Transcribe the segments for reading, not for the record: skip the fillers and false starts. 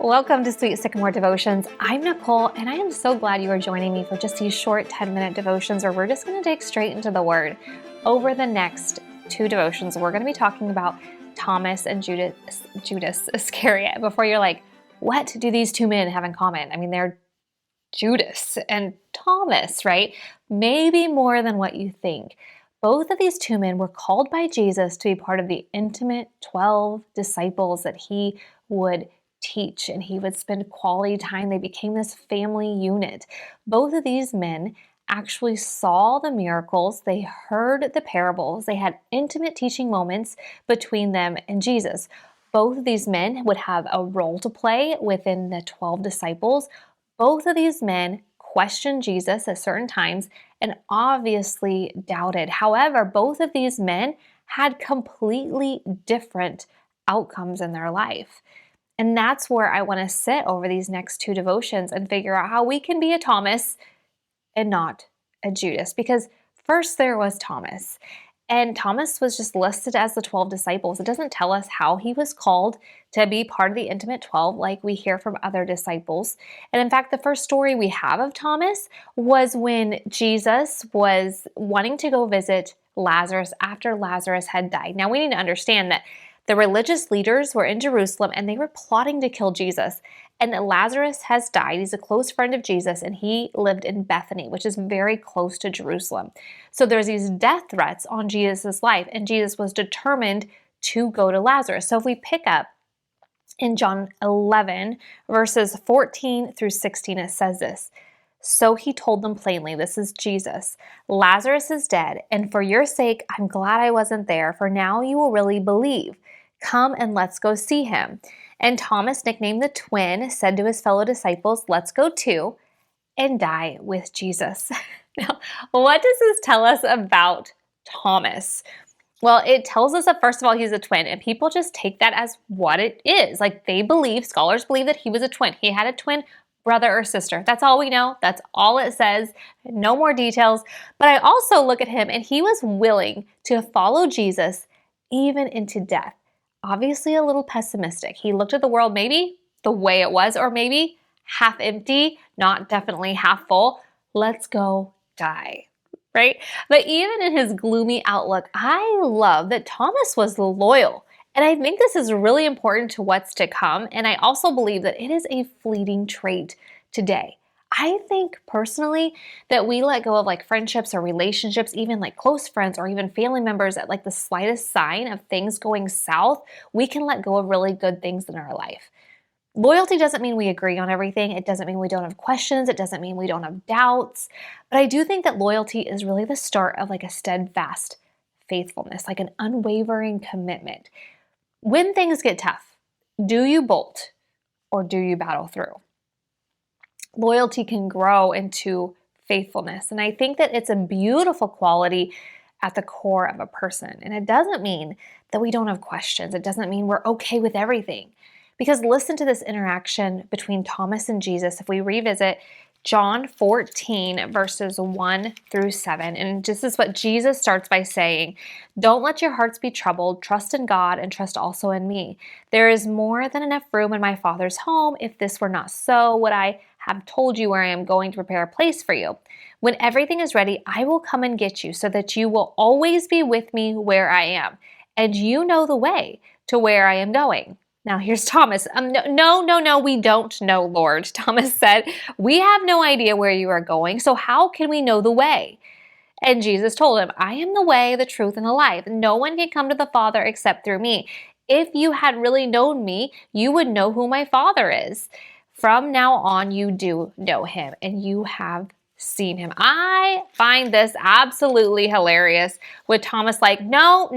Welcome to Sweet Sycamore Devotions. I'm Nicole, and I am so glad you are joining me for just these short 10-minute devotions where we're just going to dig straight into the Word. Over the next two devotions, we're going to be talking about Thomas and Judas Iscariot. Before you're like, what do these two men have in common? I mean, they're Judas and Thomas, right? Maybe more than what you think. Both of these two men were called by Jesus to be part of the intimate 12 disciples that he would teach, and he would spend quality time. They became this family unit. Both of these men actually saw the miracles, they heard the parables, they had intimate teaching moments between them and Jesus. Both of these men would have a role to play within the 12 disciples. Both of these men questioned Jesus at certain times and obviously doubted. However, both of these men had completely different outcomes in their life. And that's where I want to sit over these next two devotions and figure out how we can be a Thomas and not a Judas. Because first there was Thomas, and Thomas was just listed as the 12 disciples. It doesn't tell us how he was called to be part of the intimate 12 like we hear from other disciples. And in fact, the first story we have of Thomas was when Jesus was wanting to go visit Lazarus after Lazarus had died. Now we need to understand that the religious leaders were in Jerusalem and they were plotting to kill Jesus. And Lazarus has died. He's a close friend of Jesus, and he lived in Bethany, which is very close to Jerusalem. So there's these death threats on Jesus' life, and Jesus was determined to go to Lazarus. So if we pick up in John 11, verses 14 through 16, it says this. So he told them plainly, this is Jesus, Lazarus is dead, and for your sake, I'm glad I wasn't there, for now you will really believe. Come and let's go see him. And Thomas, nicknamed the twin, said to his fellow disciples, let's go too and die with Jesus. Now, what does this tell us about Thomas? Well, it tells us that first of all, he's a twin, and people just take that as what it is. Like scholars believe that he was a twin. He had a twin brother or sister. That's all we know. That's all it says. No more details. But I also look at him, and he was willing to follow Jesus even into death. Obviously a little pessimistic. He looked at the world maybe the way it was, or maybe half empty, not definitely half full. Let's go die, right? But even in his gloomy outlook, I love that Thomas was loyal. And I think this is really important to what's to come. And I also believe that it is a fleeting trait today. I think personally that we let go of like friendships or relationships, even like close friends or even family members at like the slightest sign of things going south, we can let go of really good things in our life. Loyalty doesn't mean we agree on everything. It doesn't mean we don't have questions. It doesn't mean we don't have doubts. But I do think that loyalty is really the start of like a steadfast faithfulness, like an unwavering commitment. When things get tough, do you bolt or do you battle through? Loyalty can grow into faithfulness. And I think that it's a beautiful quality at the core of a person. And it doesn't mean that we don't have questions. It doesn't mean we're okay with everything. Because listen to this interaction between Thomas and Jesus. If we revisit John 14, verses 1 through 7. And this is what Jesus starts by saying, don't let your hearts be troubled. Trust in God and trust also in me. There is more than enough room in my Father's home. If this were not so, would I have told you where I am going to prepare a place for you? When everything is ready, I will come and get you so that you will always be with me where I am. And you know the way to where I am going. Now here's Thomas. No, we don't know, Lord. Thomas said, we have no idea where you are going, so how can we know the way? And Jesus told him, I am the way, the truth, and the life. No one can come to the Father except through me. If you had really known me, you would know who my Father is. From now on, you do know him, and you have seen him. I find this absolutely hilarious with Thomas like, no.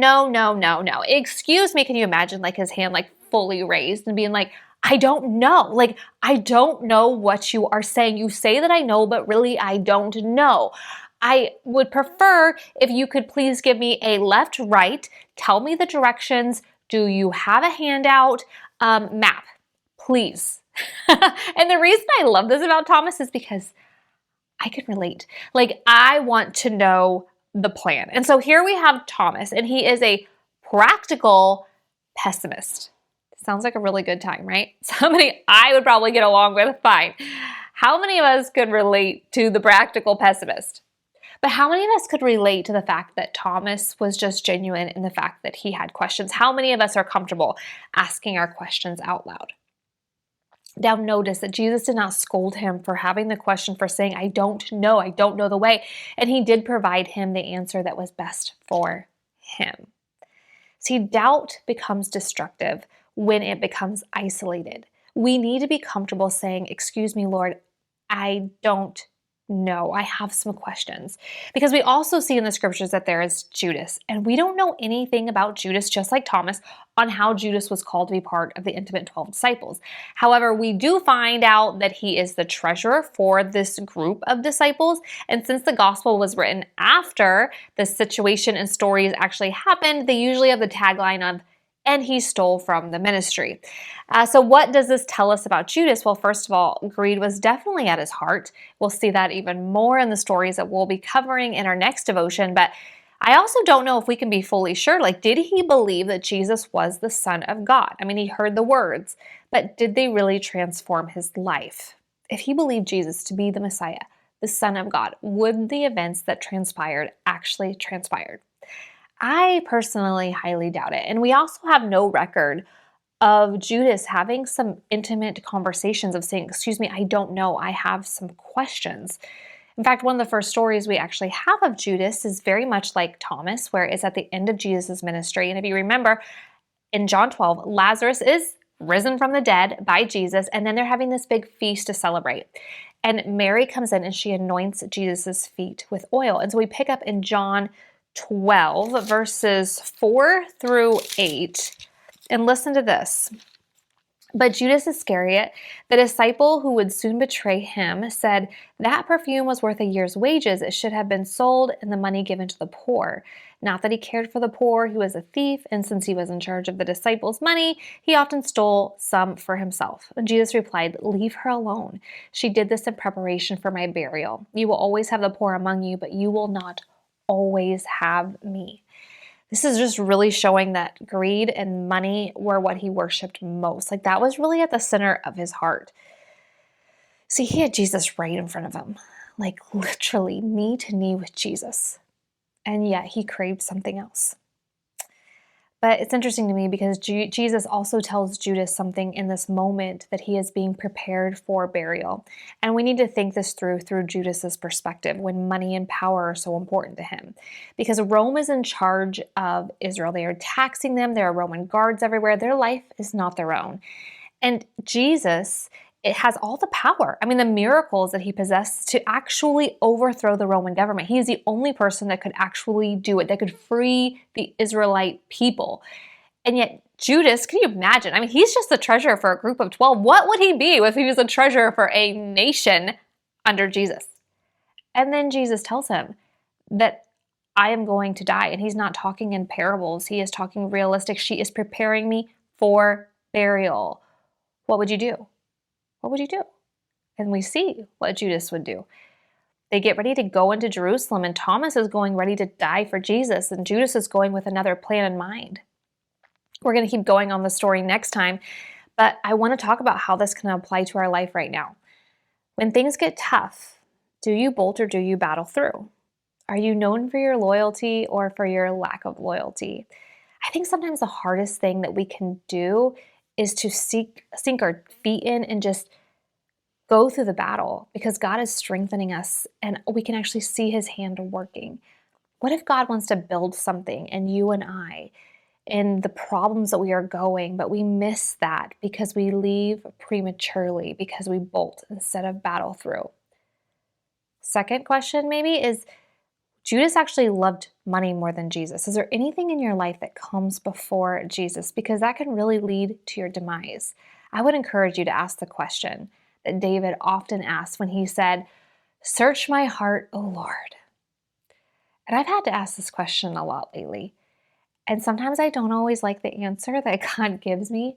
Excuse me, can you imagine like his hand like fully raised and being like, I don't know. Like, I don't know what you are saying. You say that I know, but really I don't know. I would prefer if you could please give me a left, right, tell me the directions. Do you have a handout? Map, please. And the reason I love this about Thomas is because I can relate. Like, I want to know the plan. And so here we have Thomas, and he is a practical pessimist. Sounds like a really good time, right? Somebody I would probably get along with fine. How many of us could relate to the practical pessimist? But how many of us could relate to the fact that Thomas was just genuine in the fact that he had questions? How many of us are comfortable asking our questions out loud? Now notice that Jesus did not scold him for having the question, for saying, I don't know the way. And he did provide him the answer that was best for him. See, doubt becomes destructive when it becomes isolated. We need to be comfortable saying, excuse me, Lord, I don't know. I have some questions. Because we also see in the scriptures that there is Judas, and we don't know anything about Judas, just like Thomas, on how Judas was called to be part of the intimate 12 disciples. However, we do find out that he is the treasurer for this group of disciples. And since the gospel was written after the situation and stories actually happened, they usually have the tagline of, and he stole from the ministry. So what does this tell us about Judas? Well, first of all, greed was definitely at his heart. We'll see that even more in the stories that we'll be covering in our next devotion. But I also don't know if we can be fully sure. Like, did he believe that Jesus was the Son of God? I mean, he heard the words, but did they really transform his life? If he believed Jesus to be the Messiah, the Son of God, would the events that transpired actually transpired? I personally highly doubt it. And we also have no record of Judas having some intimate conversations of saying, excuse me, I don't know, I have some questions. In fact, one of the first stories we actually have of Judas is very much like Thomas, where it's at the end of Jesus' ministry. And if you remember, in John 12, Lazarus is risen from the dead by Jesus, and then they're having this big feast to celebrate. And Mary comes in and she anoints Jesus' feet with oil. And so we pick up in John 12, verses 4 through 8. And listen to this. But Judas Iscariot, the disciple who would soon betray him, said, that perfume was worth a year's wages. It should have been sold and the money given to the poor. Not that he cared for the poor, he was a thief, and since he was in charge of the disciples' money, he often stole some for himself. And Jesus replied, leave her alone. She did this in preparation for my burial. You will always have the poor among you, but you will not always have me. This is just really showing that greed and money were what he worshiped most. Like, that was really at the center of his heart. See, he had Jesus right in front of him, like literally knee to knee with Jesus. And yet he craved something else. But it's interesting to me because Jesus also tells Judas something in this moment, that he is being prepared for burial. And we need to think this through Judas's perspective when money and power are so important to him. Because Rome is in charge of Israel. They are taxing them. There are Roman guards everywhere. Their life is not their own. And Jesus, it has all the power. I mean, the miracles that he possessed to actually overthrow the Roman government. He is the only person that could actually do it, that could free the Israelite people. And yet Judas, can you imagine? I mean, he's just the treasurer for a group of 12. What would he be if he was a treasurer for a nation under Jesus? And then Jesus tells him that I am going to die. And he's not talking in parables. He is talking realistic. She is preparing me for burial. What would you do? What would you do? And we see what Judas would do. They get ready to go into Jerusalem, and Thomas is going ready to die for Jesus, and Judas is going with another plan in mind. We're going to keep going on the story next time, but I want to talk about how this can apply to our life right now. When things get tough, do you bolt or do you battle through? Are you known for your loyalty or for your lack of loyalty? I think sometimes the hardest thing that we can do is to sink our feet in and just go through the battle, because God is strengthening us and we can actually see his hand working. What if God wants to build something in you and I, in the problems that we are going, but we miss that because we leave prematurely, because we bolt instead of battle through? Second question maybe is, Judas actually loved money more than Jesus. Is there anything in your life that comes before Jesus? Because that can really lead to your demise. I would encourage you to ask the question that David often asked when he said, search my heart, O Lord. And I've had to ask this question a lot lately. And sometimes I don't always like the answer that God gives me,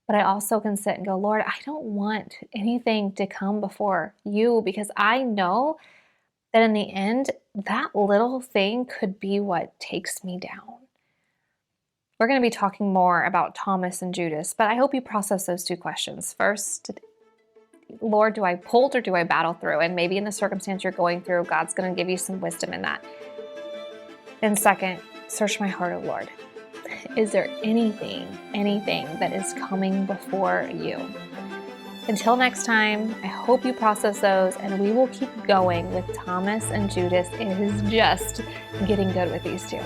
but I also can sit and go, Lord, I don't want anything to come before you, because I know that in the end, that little thing could be what takes me down. we're going to be talking more about Thomas and Judas, but I hope you process those two questions. First, Lord, do I bolt or do I battle through? And maybe in the circumstance you're going through, God's going to give you some wisdom in that. And second, search my heart, O Lord. Is there anything that is coming before you? Until next time, I hope you process those, and we will keep going with Thomas and Judas. It is just getting good with these two.